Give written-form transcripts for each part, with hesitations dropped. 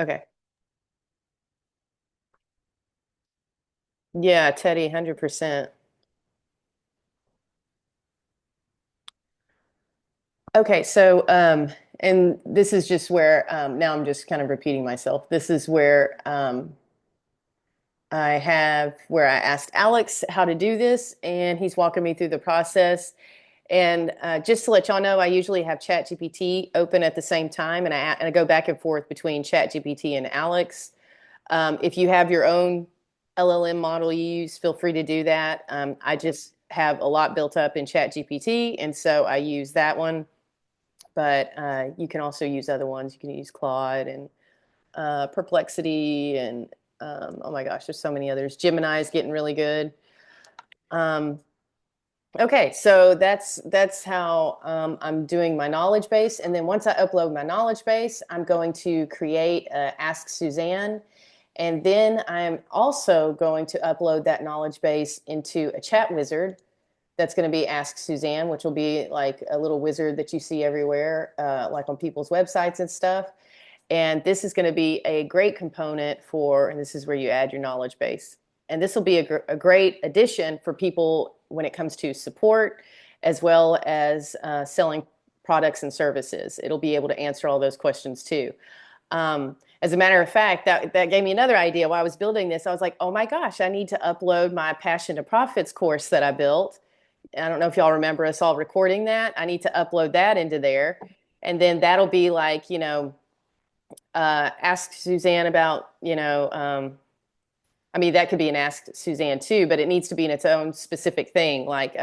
Okay. Yeah, Teddy, 100%. Okay, so and this is just where now I'm just kind of repeating myself. This is where I asked Alex how to do this, and he's walking me through the process. And just to let y'all know, I usually have ChatGPT open at the same time, and I go back and forth between ChatGPT and Alex. If you have your own LLM model you use, feel free to do that. I just have a lot built up in ChatGPT, and so I use that one. But you can also use other ones. You can use Claude and Perplexity, and oh my gosh, there's so many others. Gemini is getting really good. Um, okay, so that's how I'm doing my knowledge base, and then once I upload my knowledge base, I'm going to create Ask Suzanne, and then I'm also going to upload that knowledge base into a chat wizard that's going to be Ask Suzanne, which will be like a little wizard that you see everywhere, like on people's websites and stuff. And this is going to be a great component for, and this is where you add your knowledge base. And this will be a great addition for people when it comes to support as well as selling products and services. It'll be able to answer all those questions too. As a matter of fact, that gave me another idea while I was building this. I was like, oh my gosh, I need to upload my Passion to Profits course that I built. I don't know if y'all remember us all recording that. I need to upload that into there. And then that'll be like, ask Suzanne about, I mean, that could be an Ask Suzanne too, but it needs to be in its own specific thing, like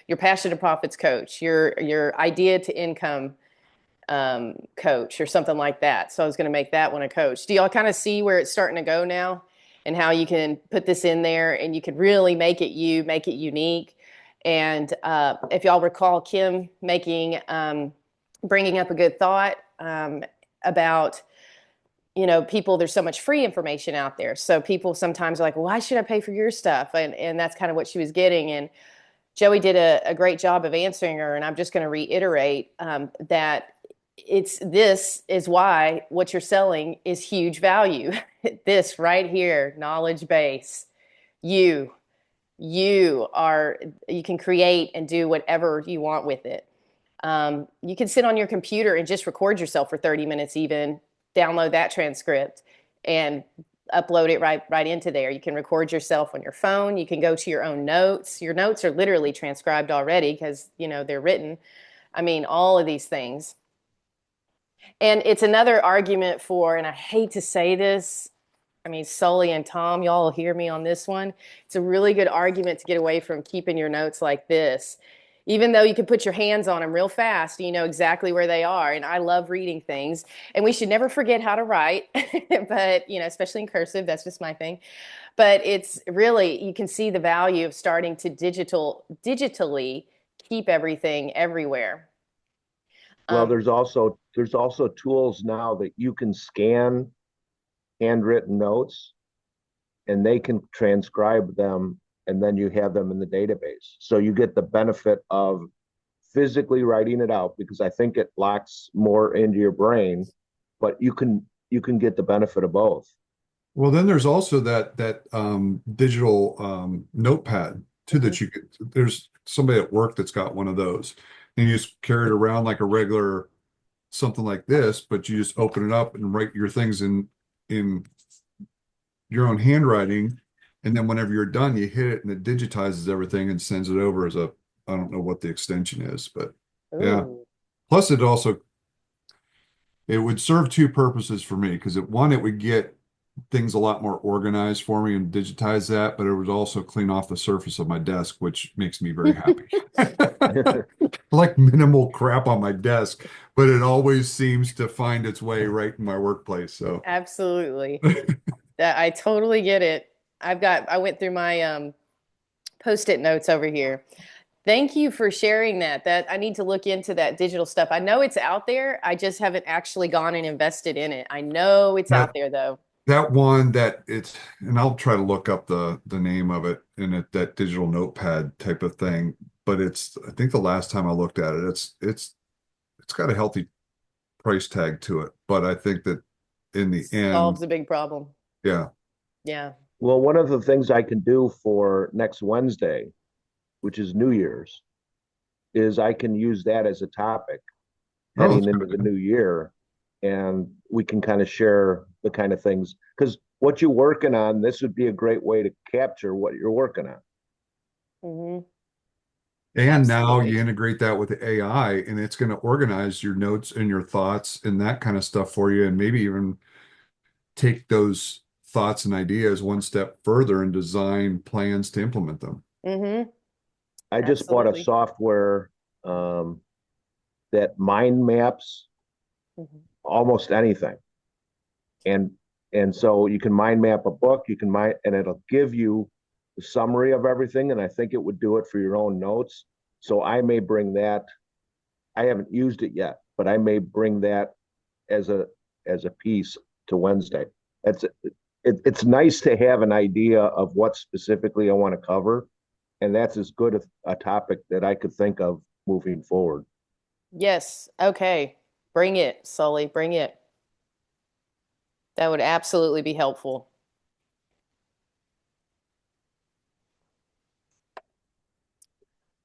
your Passion to Profits coach, your idea to income coach, or something like that. So I was going to make that one a coach. Do y'all kind of see where it's starting to go now, and how you can put this in there and you can really make it make it unique? And if y'all recall Kim bringing up a good thought about, people, there's so much free information out there. So people sometimes are like, well, why should I pay for your stuff? And that's kind of what she was getting. And Joey did a great job of answering her. And I'm just going to reiterate that this is why what you're selling is huge value. This right here, knowledge base. You, you can create and do whatever you want with it. You can sit on your computer and just record yourself for 30 minutes, even download that transcript and upload it right into there. You can record yourself on your phone. You can go to your own notes. Your notes are literally transcribed already because, they're written. I mean, all of these things. And it's another argument for, and I hate to say this, I mean, Sully and Tom, y'all will hear me on this one. It's a really good argument to get away from keeping your notes like this. Even though you can put your hands on them real fast, you know exactly where they are. And I love reading things. And we should never forget how to write, but, especially in cursive, that's just my thing. But it's really, you can see the value of starting to digitally keep everything everywhere. Well, Um, there's also tools now that you can scan handwritten notes and they can transcribe them, and then you have them in the database. So you get the benefit of physically writing it out because I think it locks more into your brain, but you can get the benefit of both. Well, then there's also that digital notepad too mhm. that you could. There's somebody at work that's got one of those, and you just carry it around like a regular something like this, but you just open it up and write your things in your own handwriting, and then whenever you're done, you hit it and it digitizes everything and sends it over as a, I don't know what the extension is, but yeah. Ooh. Plus, it would serve two purposes for me because one, it would get things a lot more organized for me and digitize that, but it would also clean off the surface of my desk, which makes me very happy. Like minimal crap on my desk, but it always seems to find its way right in my workplace. So Absolutely. I totally get it. I went through my post-it notes over here. Thank you for sharing that. That I need to look into that digital stuff. I know it's out there. I just haven't actually gone and invested in it. I know it's out that there though. that one that it's and I'll try to look up the name of it in that digital notepad type of thing. But it's I think the last time I looked at it, it's got a healthy price tag to it. But I think that in the end. Solves a big problem. Yeah. Yeah. Well, one of the things I can do for next Wednesday, which is New Year's, is I can use that as a topic Oh, heading that's into good. the new year. And we can kind of share the kind of things, because what you're working on, this would be a great way to capture what you're working on. Hmm. And now Absolutely. you integrate that with the AI, and it's going to organize your notes and your thoughts and that kind of stuff for you, and maybe even take those thoughts and ideas one step further and design plans to implement them. Hmm. I just bought a Absolutely. software um, that mind maps Hmm. almost anything. And so you can mind map a book, you can mind, and it'll give you the summary of everything. And I think it would do it for your own notes. So I may bring that. I haven't used it yet, but I may bring that as a piece to Wednesday. It's nice to have an idea of what specifically I want to cover, and that's as good a topic that I could think of moving forward. Yes. Okay. Bring it, Sully. Bring it. That would absolutely be helpful.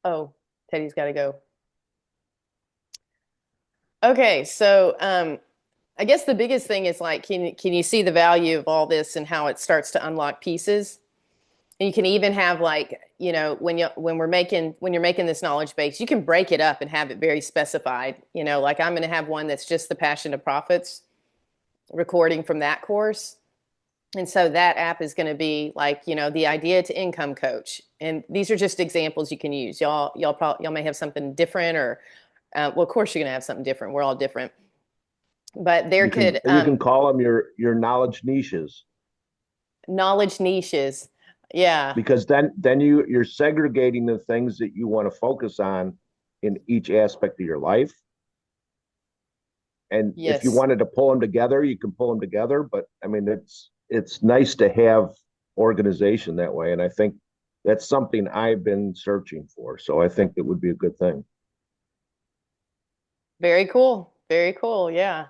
Oh, Teddy's got to go. Okay, so I guess the biggest thing is like, can you see the value of all this and how it starts to unlock pieces? And you can even have like, when you're making this knowledge base, you can break it up and have it very specified. Like I'm going to have one that's just the passion of profits recording from that course. And so that app is going to be like, the idea to income coach. And these are just examples you can use. Y'all may have something different or, well, of course you're going to have something different. We're all different. But there could, You can call them your knowledge niches, knowledge niches. Yeah. because then you're segregating the things that you want to focus on in each aspect of your life. And if you Yes. wanted to pull them together, you can pull them together. But I mean, it's nice to have organization that way, and I think that's something I've been searching for. So I think it would be a good thing. Very cool. Very cool. Yeah.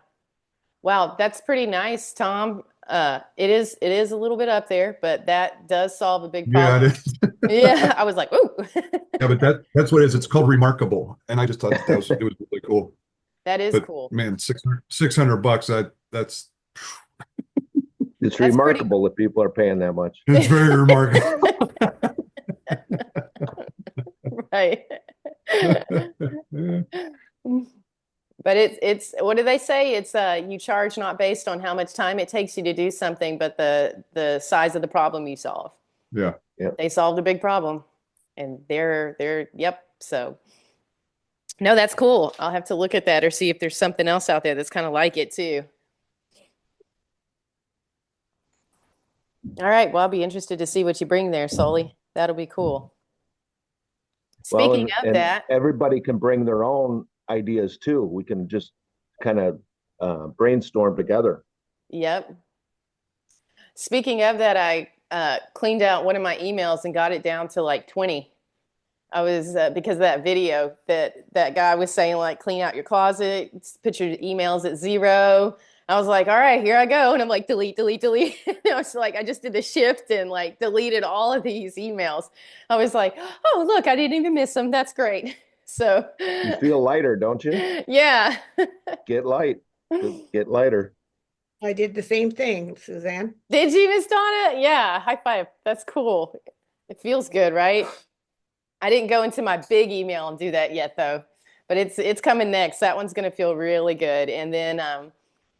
Wow, that's pretty nice, Tom. It is a little bit up there, but that does solve a big Yeah, it problem. is. Yeah, I was like, ooh. Yeah, but that's what it is. It's called remarkable. And I just thought that was it was really cool. That is But cool. man, 600 bucks, that's It's That's pretty remarkable that people are paying that much. it's very remarkable. right. But it's what do they say? It's you charge not based on how much time it takes you to do something, but the size of the problem you solve. Yeah. Yeah. They solved a big problem, and they're yep. So no, that's cool. I'll have to look at that or see if there's something else out there that's kind of like it too. All right. Well, I'll be interested to see what you bring there, Sully. That'll be cool. Well, Speaking of and that, everybody can bring their own ideas too. We can just kind of brainstorm together. yep. Speaking of that, I cleaned out one of my emails and got it down to like 20. I was because of that video that guy was saying, like, clean out your closet, put your emails at 0. I was like, all right, here I go. And I'm like, delete, delete, delete. I was like, I just did the shift and like deleted all of these emails. I was like, oh, look, I didn't even miss them. That's great. So, You feel lighter, don't you? yeah. Get light. Get lighter. I did the same thing, Suzanne. Did you, Miss Donna? Yeah, high five. That's cool. It feels good, right? I didn't go into my big email and do that yet though, but it's coming next. That one's gonna feel really good. And then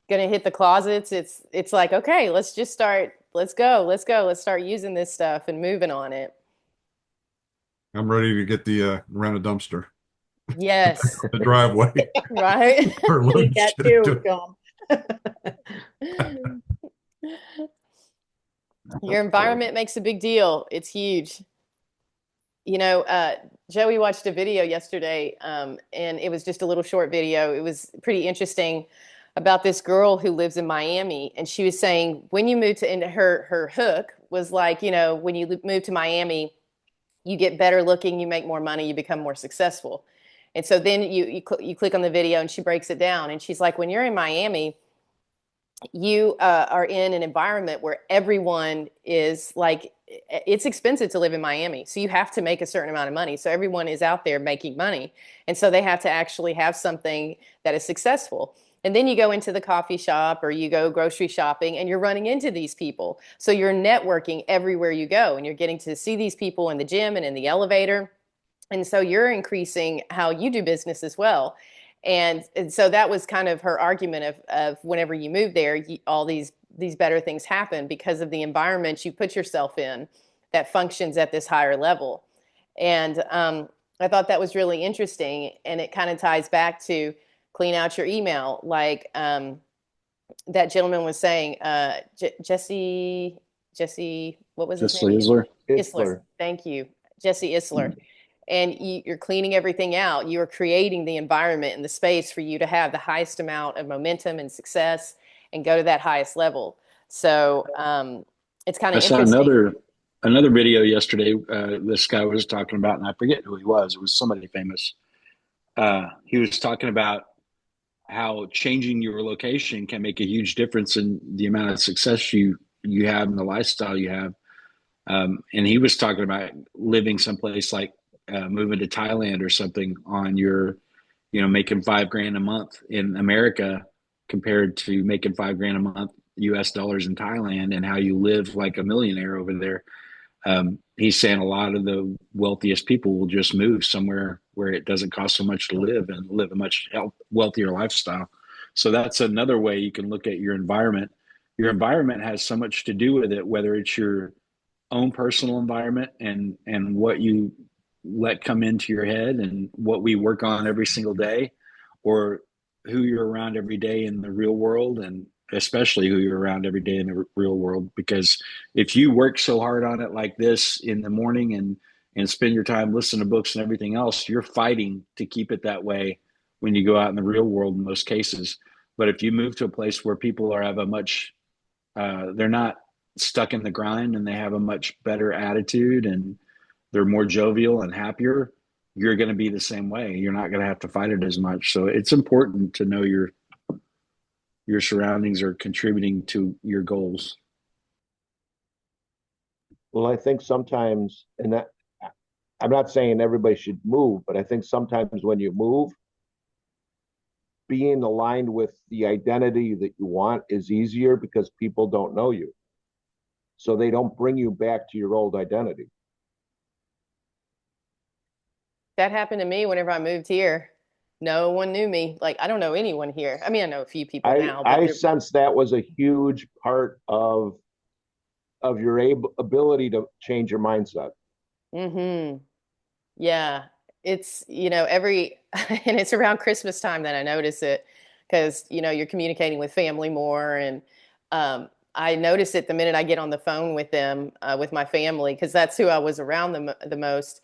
gonna hit the closets. It's like, okay, let's just start. Let's go. Let's go. Let's start using this stuff and moving on it. I'm ready to get the rent a dumpster. Yes. The driveway. Right. Or Need load that shit into too, it. Tom. Your environment makes a big deal. It's huge. Joey watched a video yesterday, and it was just a little short video. It was pretty interesting about this girl who lives in Miami, and she was saying when you move to, and her hook was like, when you move to Miami, you get better looking, you make more money, you become more successful. And so then you click on the video, and she breaks it down, and she's like, when you're in Miami, you are in an environment where everyone is like, it's expensive to live in Miami. So you have to make a certain amount of money. So everyone is out there making money. And so they have to actually have something that is successful. And then you go into the coffee shop or you go grocery shopping and you're running into these people. So you're networking everywhere you go and you're getting to see these people in the gym and in the elevator. And so you're increasing how you do business as well. And so that was kind of her argument of whenever you move there, all these better things happen because of the environment you put yourself in that functions at this higher level. And I thought that was really interesting. And it kind of ties back to clean out your email. Like that gentleman was saying, Jesse, what was his Just name? Isler. Isler. Thank you. Jesse Isler. And you're cleaning everything out. You're creating the environment and the space for you to have the highest amount of momentum and success and go to that highest level. So it's kind I of saw interesting. another video yesterday. This guy was talking about, and I forget who he was. It was somebody famous. He was talking about how changing your location can make a huge difference in the amount of success you have and the lifestyle you have. And he was talking about living someplace like moving to Thailand or something on your, making $5,000 a month in America compared to making $5,000 a month US dollars in Thailand, and how you live like a millionaire over there. He's saying a lot of the wealthiest people will just move somewhere where it doesn't cost so much to live and live a much wealthier lifestyle. So that's another way you can look at your environment. Your environment has so much to do with it, whether it's your own personal environment and what you let come into your head and what we work on every single day, or who you're around every day in the real world, and especially who you're around every day in the real world. Because if you work so hard on it like this in the morning and spend your time listening to books and everything else, you're fighting to keep it that way when you go out in the real world in most cases. But if you move to a place where people have a much they're not stuck in the grind and they have a much better attitude and they're more jovial and happier, you're going to be the same way. You're not going to have to fight it as much. So it's important to know your surroundings are contributing to your goals. Well, I think sometimes, and that I'm not saying everybody should move, but I think sometimes when you move, being aligned with the identity that you want is easier because people don't know you. So they don't bring you back to your old identity. That happened to me whenever I moved here. No one knew me. Like, I don't know anyone here. I mean, I know a few people now, but I sense that was a huge part of your ability to change your mindset. mm-hmm. Yeah, it's, every, and it's around Christmas time that I notice it because, you're communicating with family more. And I notice it the minute I get on the phone with them, with my family, because that's who I was around the most.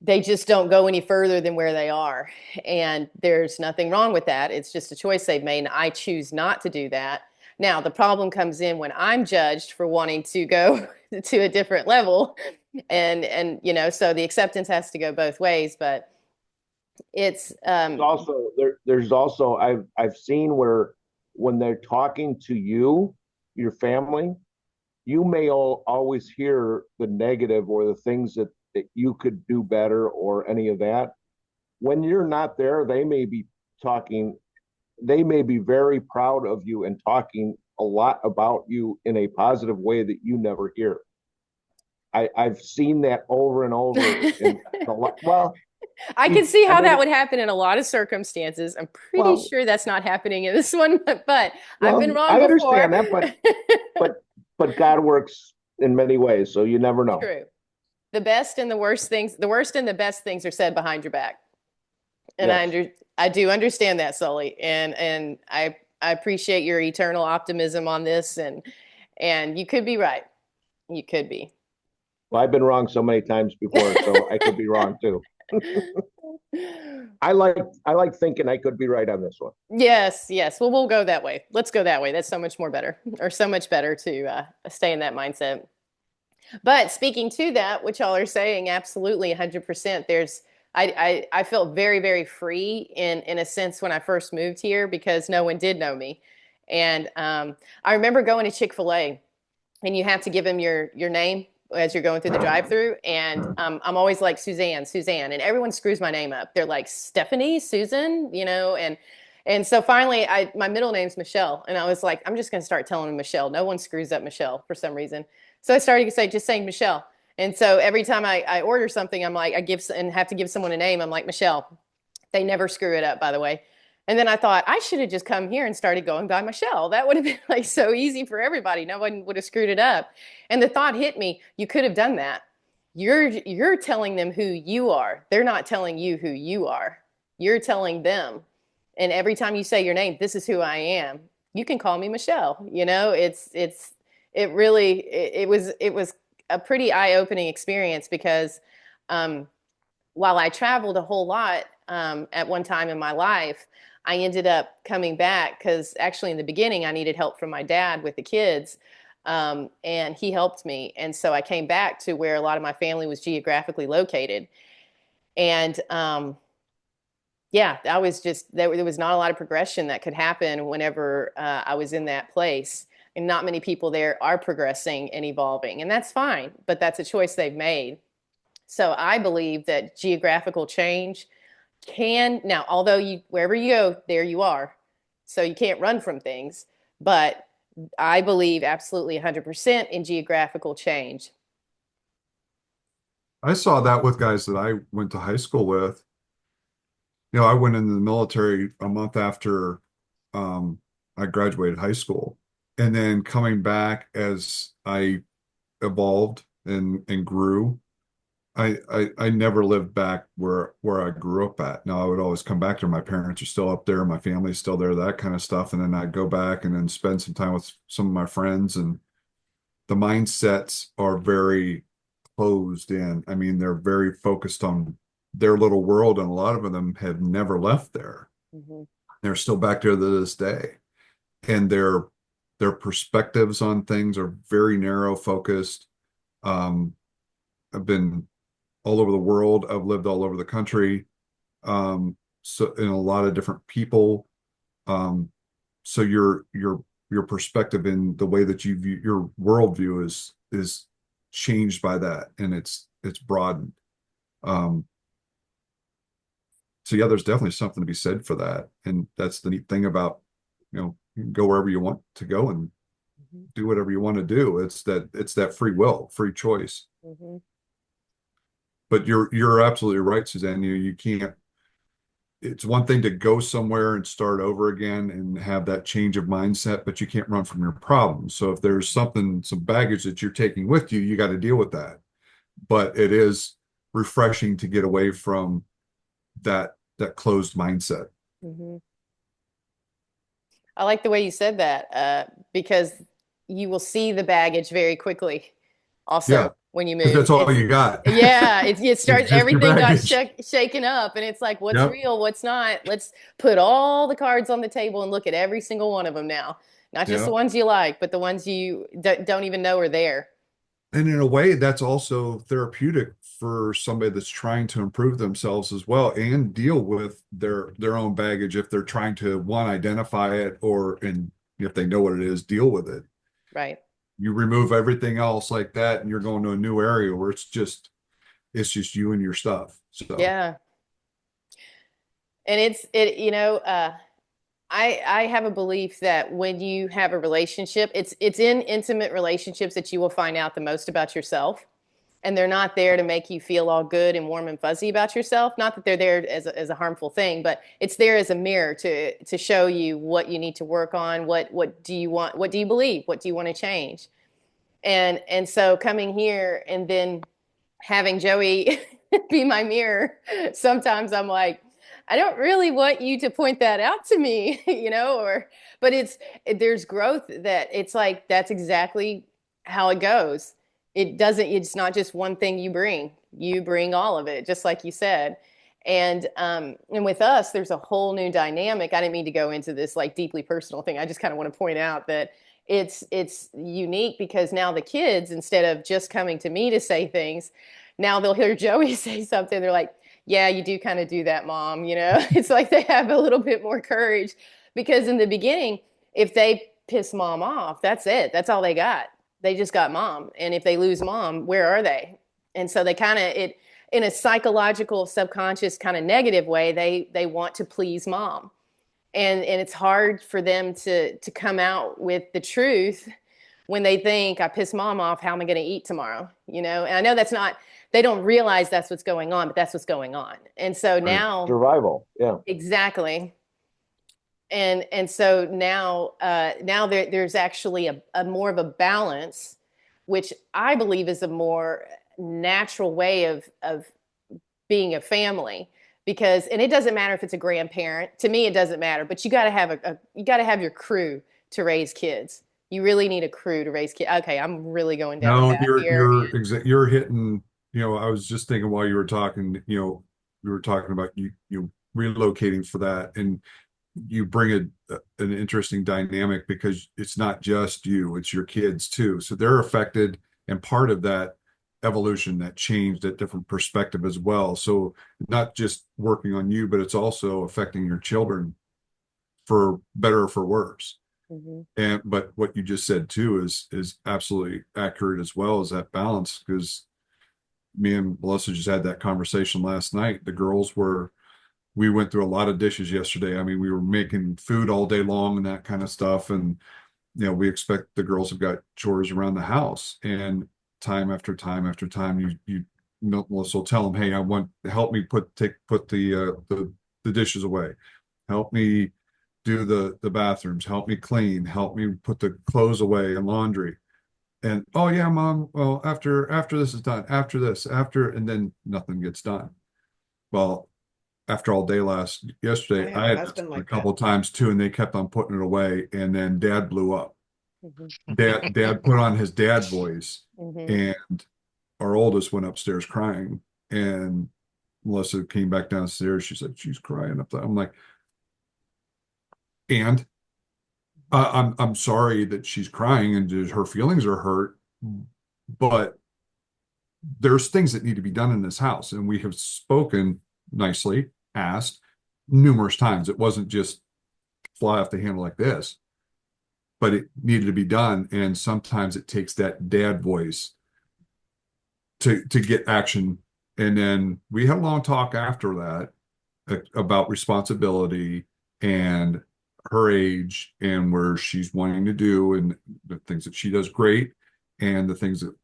They just don't go any further than where they are. And there's nothing wrong with that. It's just a choice they've made. And I choose not to do that. Now, the problem comes in when I'm judged for wanting to go to a different level. And so the acceptance has to go both ways, but it's Also there's also I've seen where when they're talking to you, your family, you may always hear the negative or the things that you could do better or any of that. When you're not there, they may be talking, they may be very proud of you and talking a lot about you in a positive way that you never hear. I've seen that over and over in a lot. Well, I can see I how that mean, would happen in a lot of circumstances. I'm pretty well, sure that's not happening in this one, but I've been well, wrong I before. understand that, but but God works in many ways, so you never know. True. The best and the worst things, the worst and the best things are said behind your back. And Yes. I do understand that, Sully. And I appreciate your eternal optimism on this. And you could be right. You could be. Well, I've been wrong so many times before, so I could be wrong too. I like thinking I could be right on this one. Yes, yes. Well, we'll go that way. Let's go that way. That's so much more better, or so much better to stay in that mindset. But speaking to that, what y'all are saying, absolutely 100%. I felt very, very free in a sense when I first moved here because no one did know me. And I remember going to Chick-fil-A and you have to give them your name as you're going through the drive-through. And I'm always like Suzanne, Suzanne, and everyone screws my name up. They're like Stephanie, Susan, and so finally, my middle name's Michelle, and I was like, I'm just going to start telling them Michelle. No one screws up Michelle for some reason. So I started just saying Michelle. And so every time I order something, I'm like, have to give someone a name. I'm like, Michelle. They never screw it up, by the way. And then I thought I should have just come here and started going by Michelle. That would have been like so easy for everybody. No one would have screwed it up. And the thought hit me, you could have done that. You're telling them who you are. They're not telling you who you are. You're telling them. And every time you say your name, this is who I am. You can call me Michelle. It was a pretty eye-opening experience because while I traveled a whole lot at one time in my life, I ended up coming back because actually in the beginning I needed help from my dad with the kids, and he helped me. And so I came back to where a lot of my family was geographically located. And yeah, there was not a lot of progression that could happen whenever I was in that place. And not many people there are progressing and evolving. And that's fine, but that's a choice they've made. So I believe that geographical change although wherever you go, there you are. So you can't run from things, but I believe absolutely 100% in geographical change. I saw that with guys that I went to high school with. I went into the military a month after I graduated high school. And then coming back as I evolved and grew, I never lived back where I grew up at. Now I would always come back to my parents are still up there, my family's still there, that kind of stuff. And then I'd go back and then spend some time with some of my friends, and the mindsets are very closed in. I mean, they're very focused on their little world, and a lot of them have never left there. Mm-hmm. They're still back there to this day. And their perspectives on things are very narrow focused. I've been all over the world. I've lived all over the country. So in a lot of different people. So your perspective in the way that you view your worldview is changed by that, and it's broadened. So yeah, there's definitely something to be said for that. And that's the neat thing about, you can go wherever you want to go and Mm-hmm. do whatever you want to do. It's that free will, free choice. Mm-hmm. But you're absolutely right, Suzanne. You can't, it's one thing to go somewhere and start over again and have that change of mindset, but you can't run from your problems. So if there's some baggage that you're taking with you, you got to deal with that. But it is refreshing to get away from that closed mindset. Mm-hmm. I like the way you said that because you will see the baggage very quickly. Also, Yeah, when you because move, that's all you got. yeah, it starts It's just your everything got baggage. shaken up, and it's like, what's Yep. real, what's not? Let's put all the cards on the table and look at every single one of them now. Not just the Yeah. ones you like, but the ones you don't even know are there. And in a way, that's also therapeutic for somebody that's trying to improve themselves as well and deal with their own baggage if they're trying to identify it, and if they know what it is, deal with it. Right. You remove everything else like that, and you're going to a new area where it's just you and your stuff. So Yeah. And I have a belief that when you have a relationship, it's in intimate relationships that you will find out the most about yourself. And they're not there to make you feel all good and warm and fuzzy about yourself. Not that they're there as a harmful thing, but it's there as a mirror to show you what you need to work on. What do you want? What do you believe? What do you want to change? And so coming here and then having Joey be my mirror, sometimes I'm like, I don't really want you to point that out to me, but there's growth that it's like, that's exactly how it goes. It's not just one thing you bring all of it, just like you said. And with us, there's a whole new dynamic. I didn't mean to go into this like deeply personal thing. I just kind of want to point out that it's unique because now the kids, instead of just coming to me to say things, now they'll hear Joey say something. They're like, yeah, you do kind of do that, mom. It's like they have a little bit more courage because in the beginning, if they piss mom off, that's it. That's all they got. They just got mom. And if they lose mom, where are they? And so they kind of, it, in a psychological, subconscious kind of negative way, they want to please mom. And it's hard for them to come out with the truth when they think I pissed mom off, how am I going to eat tomorrow? And I know that's not, they don't realize that's what's going on, but that's what's going on. And so now, Survival. Yeah. exactly. And so now there's actually a more of a balance, which I believe is a more natural way of being a family. Because, and it doesn't matter if it's a grandparent. To me, it doesn't matter. But you got to have you got to have your crew to raise kids. You really need a crew to raise kids. Okay, I'm really going down a No, path here. you're hitting, I was just thinking while you were talking, we were talking about you relocating for that, and you bring an interesting dynamic because it's not just you, it's your kids too. So they're affected and part of that evolution, that change, that different perspective as well. So not just working on you, but it's also affecting your children for better or for worse. Mm-hmm. But what you just said too is absolutely accurate as well, as that balance, because me and Melissa just had that conversation last night. We went through a lot of dishes yesterday. I mean, we were making food all day long and that kind of stuff. And, we expect the girls have got chores around the house, and time after time after time, Melissa will tell them, hey, I want help me put the dishes away. Help me do the bathrooms, help me clean, help me put the clothes away and laundry. And oh yeah, mom, well, after this is done, and then nothing gets done. Well, after all day yesterday, I have I a had husband a like couple that. of times too, and they kept on putting it away, and then dad blew up. Mm-hmm. Dad put on his dad voice, Mm-hmm. and our oldest went upstairs crying, and Melissa came back downstairs. She said she's crying up there. I'm like, and I'm sorry that she's crying and her feelings are hurt, but there's things that need to be done in this house, and we have spoken nicely, asked numerous times. It wasn't just fly off the handle like this, but it needed to be done. And sometimes it takes that dad voice to get action. And then we had a long talk after that about responsibility and her age and where she's wanting to do and the things that she does great and the things that,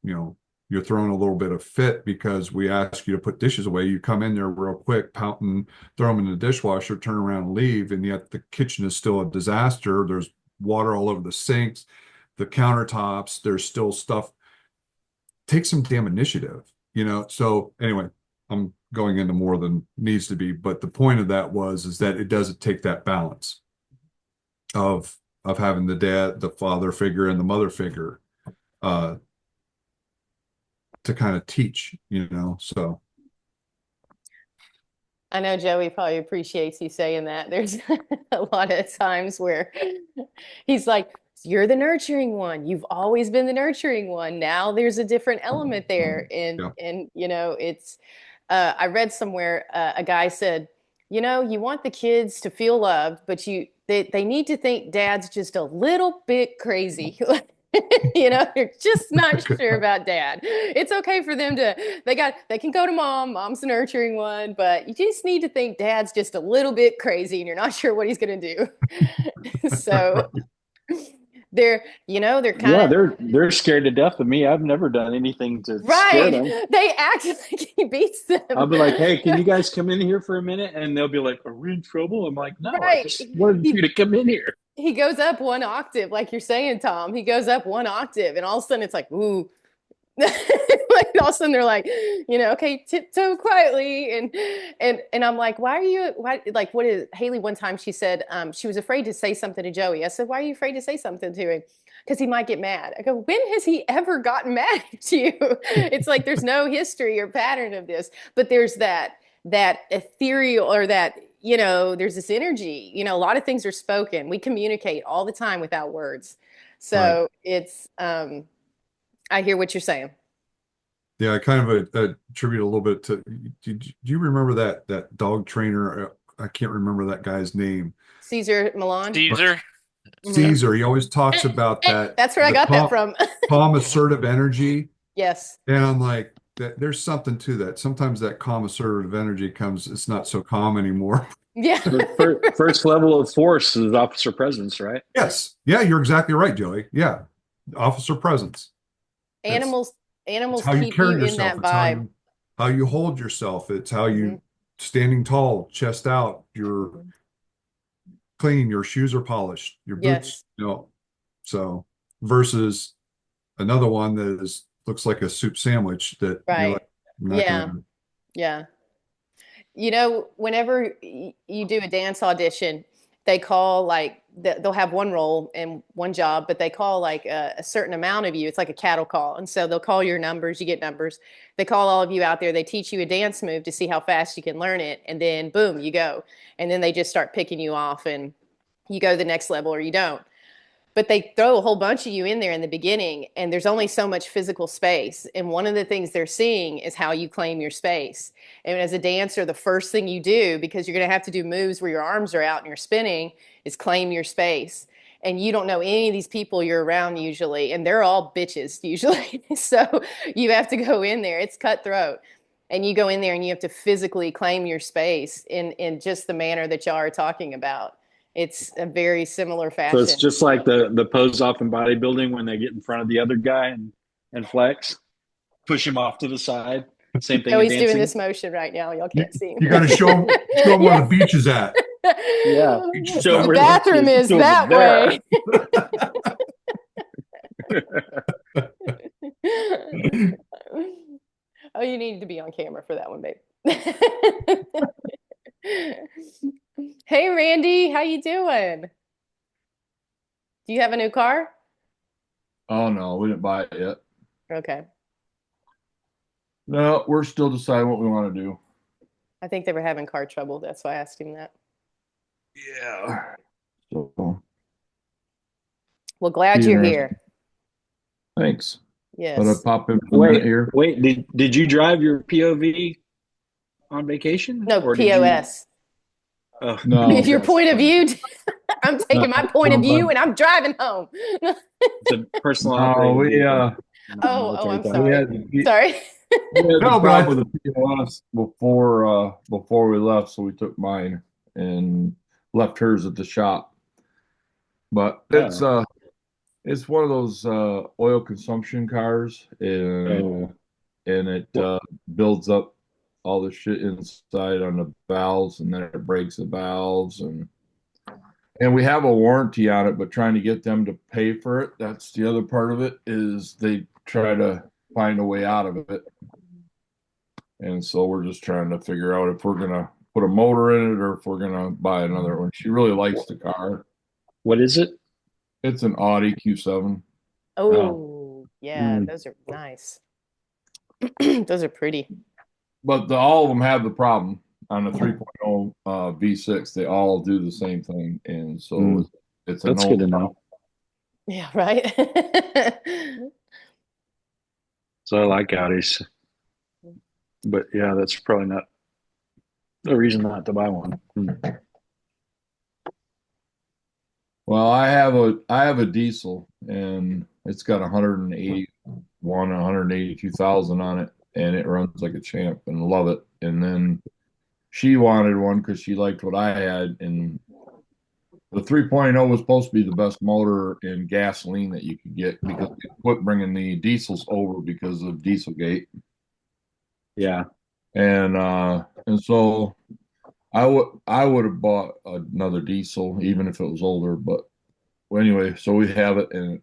you're throwing a little bit of fit because we ask you to put dishes away. You come in there real quick, pout and throw them in the dishwasher, turn around and leave. And yet the kitchen is still a disaster. There's water all over the sinks, the countertops, there's still stuff. Take some damn initiative. So anyway, I'm going into more than needs to be, but the point of that is that it doesn't take that balance of having the father figure and the mother figure uh to kind of teach. So I know Joey probably appreciates you saying that. There's a lot of times where he's like, you're the nurturing one. You've always been the nurturing one. Now there's a different element there. And yeah. it's I read somewhere a guy said, you want the kids to feel loved, but they need to think dad's just a little bit crazy. They're just not sure about dad. It's okay for them they can go to mom's the nurturing one, but you just need to think dad's just a little bit crazy and you're not sure what he's going to do. So they're kind Yeah, of they're scared to death of me. I've never done anything to scare right. them. They act like he beats I'll them. be like, "Hey, can you guys come in here for a minute?" And they'll be like, "Are we in trouble?" I'm like, "No, I Right. just wanted you He to come in here." he goes up one octave, like you're saying, Tom. He goes up one octave, and all of a sudden it's like, ooh. Like all of a sudden they're like, okay, tiptoe quietly, and I'm like, why like what is Haley one time she said she was afraid to say something to Joey. I said, why are you afraid to say something to him? Because he might get mad. I go, when has he ever gotten mad at you? It's like there's no history or pattern of this, but there's that ethereal or that there's this energy. A lot of things are spoken. We communicate all the time without words. Right. So it's I hear what you're saying. Yeah, I kind of attribute a little bit to. Do you remember that dog trainer? I can't remember that guy's name. Caesar Milan. But Caesar. Mhm. Caesar, he always talks about that That's where I the got that from. calm assertive energy. Yes. And I'm like, that there's something to that. Sometimes that calm assertive energy comes, it's not so calm anymore. Yeah. The first level of force is officer presence, right? Yes. Yeah, you're exactly right, Joey. Yeah. Officer presence. It's Animals it's animals how you keep you carry in yourself. that It's vibe. how you hold yourself. It's how Mhm. you standing tall, chest out, you're clean, your shoes are polished, your boots, Yes. So versus another one that looks like a soup sandwich that you're Right. like, I'm not Yeah. gonna. Yeah. Whenever you do a dance audition, they call like they'll have one role and one job, but they call like a certain amount of you. It's like a cattle call. And so they'll call your numbers, you get numbers. They call all of you out there. They teach you a dance move to see how fast you can learn it. And then boom, you go. And then they just start picking you off and you go to the next level or you don't. But they throw a whole bunch of you in there in the beginning, and there's only so much physical space. And one of the things they're seeing is how you claim your space. And as a dancer, the first thing you do, because you're going to have to do moves where your arms are out and you're spinning, is claim your space. And you don't know any of these people you're around usually, and they're all bitches usually. So you have to go in there. It's cutthroat. And you go in there and you have to physically claim your space in just the manner that y'all are talking about. It's a very similar So it's fashion. just like the pose off in bodybuilding when they get in front of the other guy and flex, push him off to the side. Same thing in Joey's doing dancing. this motion right now. Y'all You, can't see him. you got to show them where the beach is at. Yeah. Beach is Show The not where bathroom is over that there. way. Oh, you need to be on camera for that one, babe. Hey, Randy, how you doing? Do you have a new car? Oh no, we didn't buy it yet. Okay. No, we're still deciding what we want to do. I think they were having car trouble. That's why I asked him that. Yeah. So Well, glad you're here. thanks. But I Yes. pop in for a minute here. Wait. Did you drive your POV on vacation? No, Or did you? POS. Oh, No. If your point of view, I'm taking my point of No, view and I'm driving home. it's a personal No, operating we vehicle. Oh, I'm we sorry. had the, Sorry. we had No, the but problem with the POS before we left, so we took mine and left hers at the shop. But it's one of those oil consumption cars, and it builds up all the shit inside on the valves, and then it breaks the valves, and we have a warranty on it, but trying to get them to pay for it, that's the other part of it, is they try to find a way out of it. And so we're just trying to figure out if we're gonna put a motor in it or if we're gonna buy another one. She really likes the car. What is it? It's an Audi Q7. Oh, yeah, those are nice. Those are pretty. But all of them have the problem on the 3.0 V6. They all do the same thing, and so it's a That's no good to know. Yeah, right. So I like Audis, but yeah, that's probably not a reason not to buy one. Well, I have a diesel, and it's got 182,000 on it, and it runs like a champ, and love it. And then she wanted one because she liked what I had, and the 3.0 was supposed to be the best motor in gasoline that you could get because they quit bringing the diesels over because of Dieselgate. Yeah. And so I would have bought another diesel even if it was older, but well, anyway, so we have it, and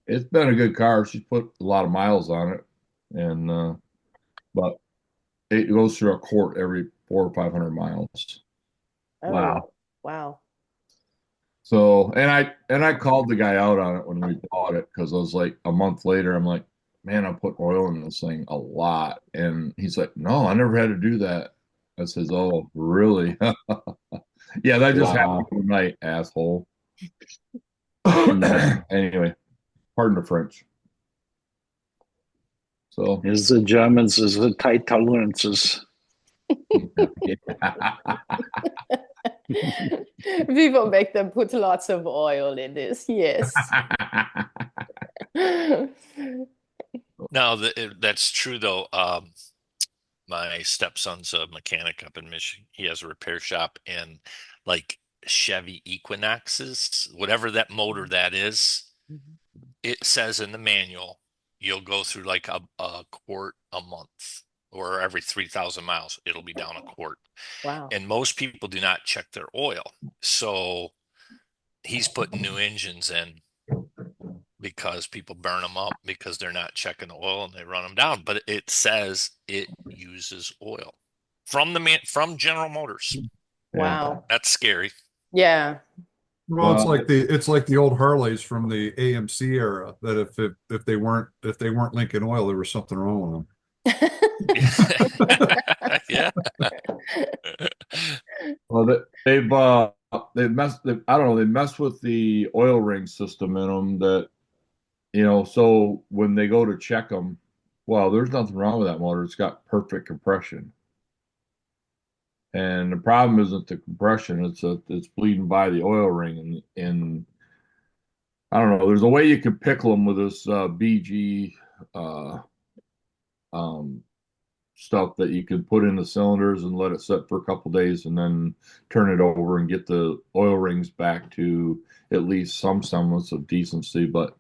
it's been a good car. She's put a lot of miles on it, and but it goes through a quart every 400 or 500 miles. Oh, Wow. wow. So, and I called the guy out on it when we bought it because I was like, a month later, I'm like, man, I put oil in this thing a lot, and he's like, no, I never had to do that. I says, oh, really? Yeah, that just happened tonight, asshole. Anyway, pardon the French. So Is the Germans is the tight tolerances. People make them put lots of oil in this. Yes. No, that's true though. My stepson's a mechanic up in Michigan. He has a repair shop, and like Chevy Equinoxes, whatever that motor that is, it says in the manual you'll go through like a quart a month, or every 3,000 miles it'll be down a quart. Wow. And most people do not check their oil. So he's putting new engines in because people burn them up because they're not checking the oil and they run them down. But it says it uses oil from General Motors. Wow. That's scary. Yeah. Well, it's like the old Harleys from the AMC era that if they weren't linking oil, there was something wrong with them. Yeah. Well, they've messed. I don't know. They messed with the oil ring system in them that, so when they go to check them, well, there's nothing wrong with that motor. It's got perfect compression. And the problem isn't the compression, it's bleeding by the oil ring. And I don't know, there's a way you can pickle them with this BG um, stuff that you can put in the cylinders and let it set for a couple days and then turn it over and get the oil rings back to at least some semblance of decency. But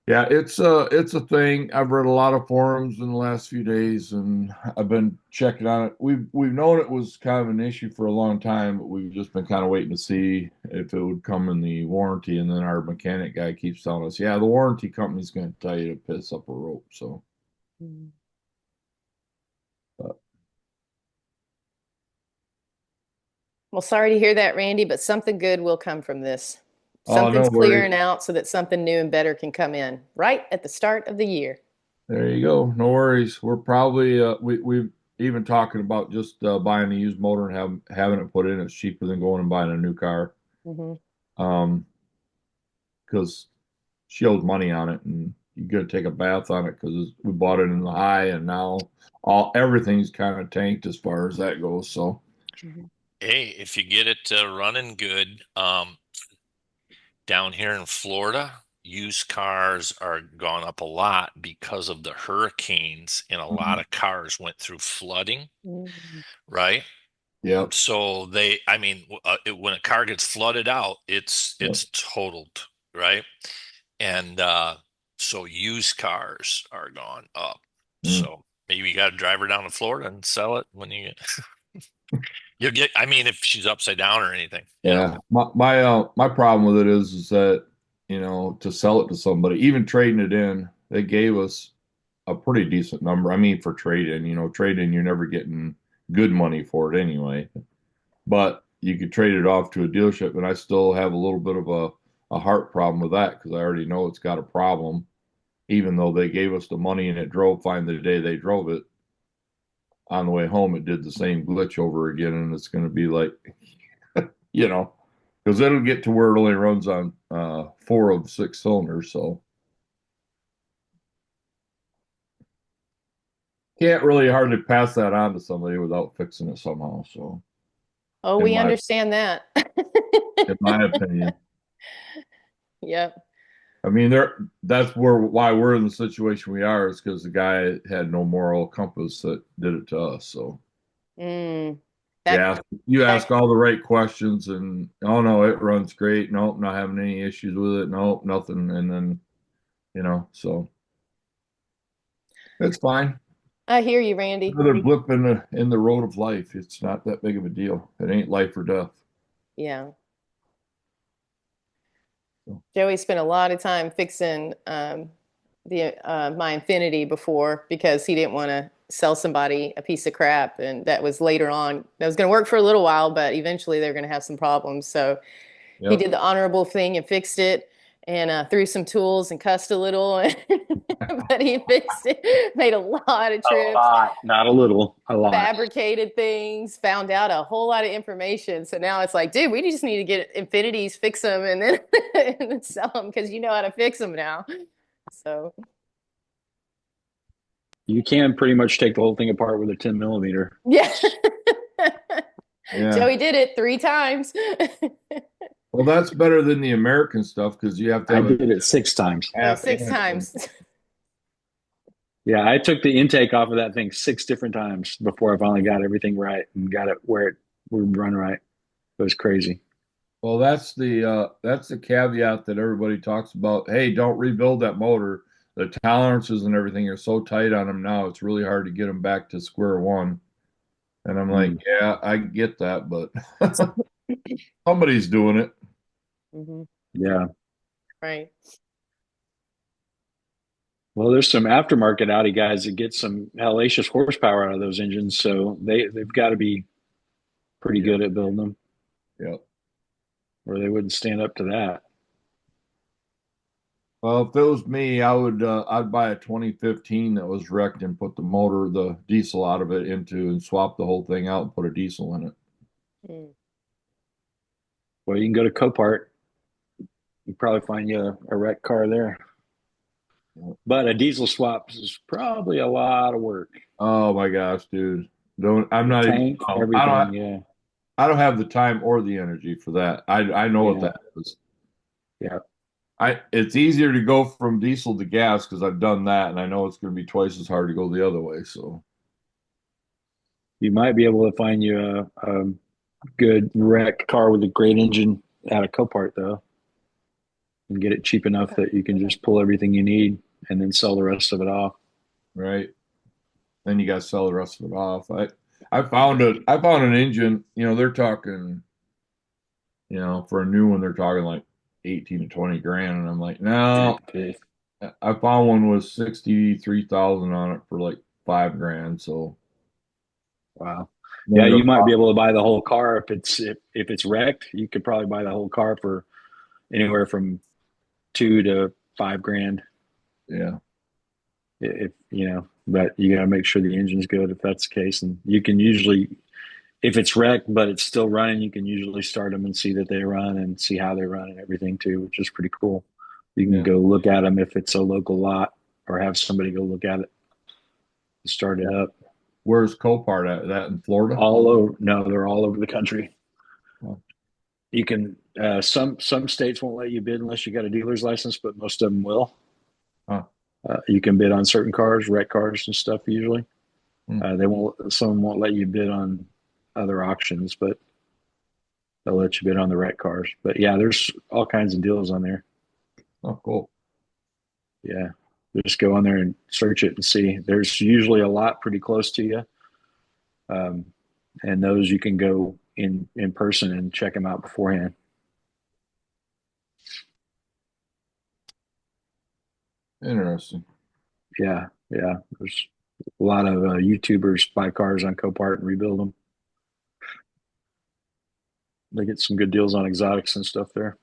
yeah, it's a thing. I've read a lot of forums in the last few days, and I've been checking on it. We've known it was kind of an issue for a long time, but we've just been kind of waiting to see if it would come in the warranty. And then our mechanic guy keeps telling us, "Yeah, the warranty company's going to tell you to piss up a rope." So, but, Well, sorry to hear that, Randy, but something good will come from this. oh, Something's no worries. clearing out so that something new and better can come in right at the start of the year. There you go. No worries. We're probably we've even talking about just buying a used motor and having it put in. It's cheaper than going and buying a new car. Because she owes money on it, and you got to take a bath on it because we bought it in the high, and now everything's kind of tanked as far as that goes. So, Hey, if you get it running good, down here in Florida, used cars are gone up a lot because of the hurricanes, and a lot of cars went through flooding, right? yep. So when a car gets flooded out, it's totaled, right? And so used cars are gone up. So maybe you got to drive her down to Florida and sell it when you get. You'll get. I mean, if she's upside down or anything. Yeah. My problem with it is that, to sell it to somebody, even trading it in, they gave us a pretty decent number. I mean, for trade in, you're never getting good money for it anyway. But you could trade it off to a dealership, and I still have a little bit of a heart problem with that because I already know it's got a problem, even though they gave us the money and it drove fine the day they drove it. On the way home, it did the same glitch over again, and it's going to be like, because it'll get to where it only runs on 4 of 6 cylinders, so can't really hardly pass that on to somebody without fixing it somehow. So, Oh, we understand that. in my opinion, Yep. I mean, that's why we're in the situation we are is because the guy had no moral compass that did it to us. So, you ask all the right questions, and oh no, it runs great. Nope, not having any issues with it. Nope, nothing. And then, so it's fine. I hear you, Randy. Another blip in the road of life. It's not that big of a deal. It ain't life or death. Yeah. Joey spent a lot of time fixing my Infinity before because he didn't want to sell somebody a piece of crap, and that was later on. That was going to work for a little while, but eventually they're going to have some problems. So he did the honorable thing and fixed it, and threw some tools and cussed a little, but he fixed it. Made a lot of trips. A lot, not a little, a lot. Fabricated things, found out a whole lot of information. So now it's like, dude, we just need to get Infinities, fix them, and then and then sell them because you know how to fix them now. So You can pretty much take the whole thing apart with a 10 millimeter. Yeah. Yeah. Joey did it 3 times. Well, that's better than the American stuff because you have to I have a did it 6 times. Oh, 6 times. Yeah, I took the intake off of that thing 6 different times before I finally got everything right and got it where it would run right. It was crazy. Well, that's the caveat that everybody talks about. Hey, don't rebuild that motor. The tolerances and everything are so tight on them now, it's really hard to get them back to square one. And I'm like, yeah, I get that, but somebody's doing it. Hmm. Yeah. Right. Well, there's some aftermarket Audi guys that get some hellacious horsepower out of those engines, so they've got to be pretty good at building them, Yeah. or they wouldn't stand up to that. Well, if it was me, I'd buy a 2015 that was wrecked and put the diesel out of it into and swap the whole thing out and put a diesel in it. Mm. Well, you can go to Copart. You probably find you a wrecked car there. But a diesel swap is probably a lot of work. Oh my gosh, dude. I'm The not even, tank, no, everything, yeah. I don't have the time or the energy for that. I know what Yeah. that is. Yeah. It's easier to go from diesel to gas because I've done that and I know it's going to be twice as hard to go the other way. So You might be able to find you a good wrecked car with a great engine out of Copart, though, and get it cheap enough that you can just pull everything you need and then sell the rest of it off. right, then you got to sell the rest of it off. I found an engine. They're talking. For a new one, they're talking like 18 to 20 grand, and I'm like, no. I found one with 63,000 on it for like 5 grand. So Wow. Yeah, you might be able to buy the whole car if it's wrecked. You could probably buy the whole car for anywhere from 2 to 5 grand. Yeah. If but you got to make sure the engine's good if that's the case. And you can usually, if it's wrecked but it's still running, you can usually start them and see that they run and see how they run and everything too, which is pretty cool. You can go look at them if it's a local lot, or have somebody go look at it to start it up. Where's Copart at? That in Florida? All over. No, they're all over the country. Oh. You can some states won't let you bid unless you got a dealer's license, but most of them will. Huh. You can bid on certain cars, wreck cars and stuff usually. Hmm. Some won't let you bid on other auctions, but they'll let you bid on the wreck cars. But yeah, there's all kinds of deals on there. Oh, cool. Yeah. Just go on there and search it and see. There's usually a lot pretty close to you. And those you can go in person and check them out beforehand. Interesting. Yeah. Yeah. There's a lot of YouTubers buy cars on Copart and rebuild them. They get some good deals on exotics and stuff there.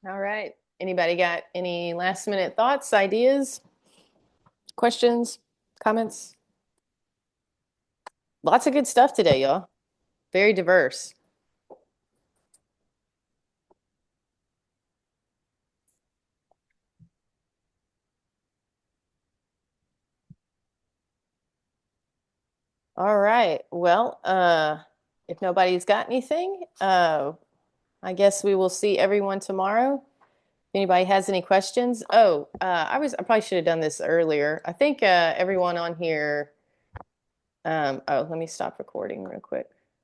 All right. Anybody got any last minute thoughts, ideas, questions, comments? Lots of good stuff today, y'all. Very diverse. All right. Well, if nobody's got anything, I guess we will see everyone tomorrow. If anybody has any questions. I probably should have done this earlier. I think everyone on here. Let me stop recording real quick.